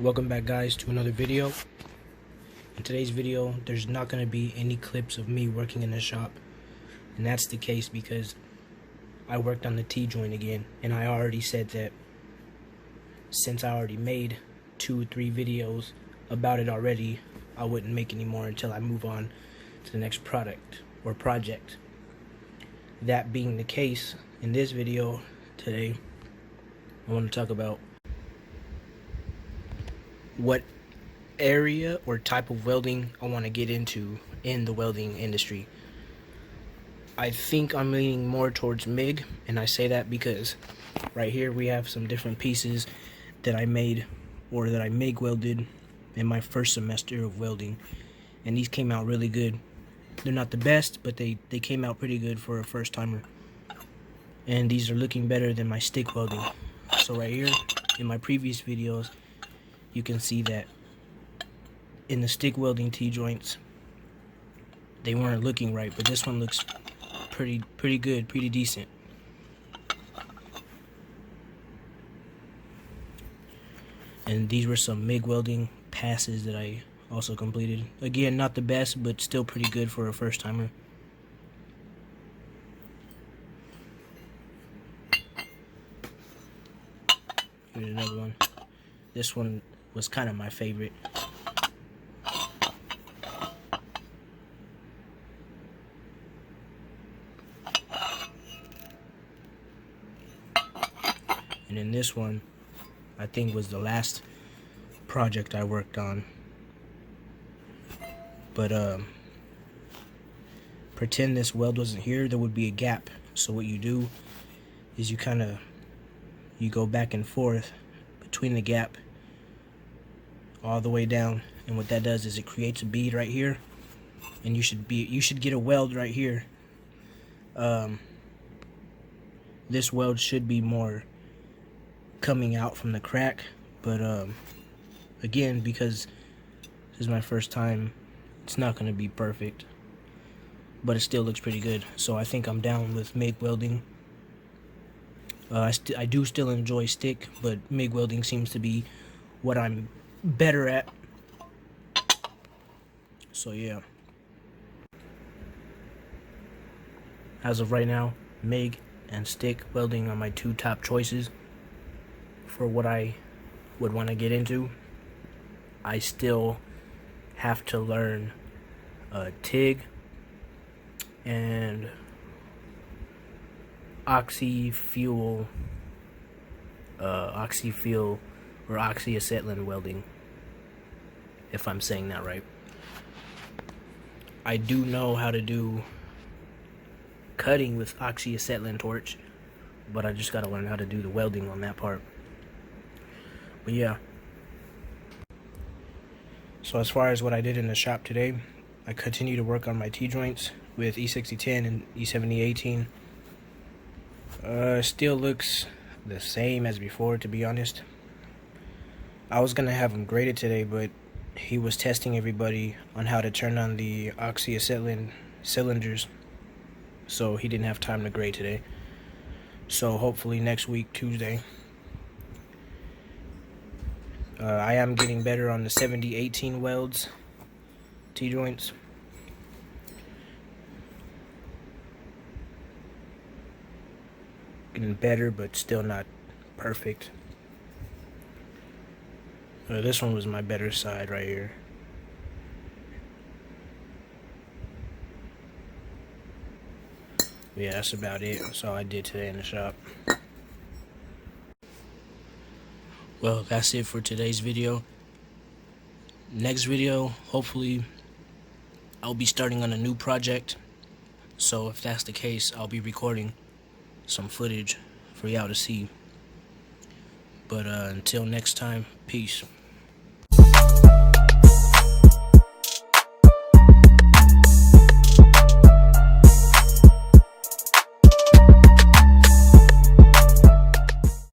Welcome back, guys, to another video. In today's video, there's not going to be any clips of me working in the shop, and that's the case because I worked on the T-joint again, and I already said that since I already made 2 or 3 videos about it already, I wouldn't make any more until I move on to the next product or project. That being the case, in this video today, I want to talk about what area or type of welding I want to get into in the welding industry. I think I'm leaning more towards MIG, and I say that because right here we have some different pieces that I made or that I MIG welded in my first semester of welding, and these came out really good. They're not the best, but they came out pretty good for a first timer, and these are looking better than my stick welding. So right here in my previous videos, you can see that in the stick welding T-joints, they weren't looking right, but this one looks pretty good, pretty decent. And these were some MIG welding passes that I also completed. Again, not the best, but still pretty good for a first timer. Here's another one. This one was kind of my favorite. And then this one, I think, was the last project I worked on. But pretend this weld wasn't here, there would be a gap. So what you do is you go back and forth between the gap all the way down, and what that does is it creates a bead right here, and you should get a weld right here. This weld should be more coming out from the crack, but again, because this is my first time, it's not going to be perfect, but it still looks pretty good. So I think I'm down with MIG welding. I do still enjoy stick, but MIG welding seems to be what I'm better at. So yeah, as of right now, MIG and stick welding are my 2 top choices for what I would want to get into. I still have to learn TIG and oxy-fuel or oxyacetylene welding, if I'm saying that right. I do know how to do cutting with oxyacetylene torch, but I just gotta learn how to do the welding on that part. But yeah, so as far as what I did in the shop today, I continue to work on my T-joints with E6010 and E7018. Still looks the same as before, to be honest. I was gonna have him graded today, but he was testing everybody on how to turn on the oxyacetylene cylinders, so he didn't have time to grade today. So hopefully next week, Tuesday. I am getting better on the 7018 Welds T-joints. Getting better, but still not perfect. This one was my better side right here. Yeah, that's about it. That's all I did today in the shop. Well, that's it for today's video. Next video, hopefully, I'll be starting on a new project. So if that's the case, I'll be recording some footage for y'all to see. But until next time, peace.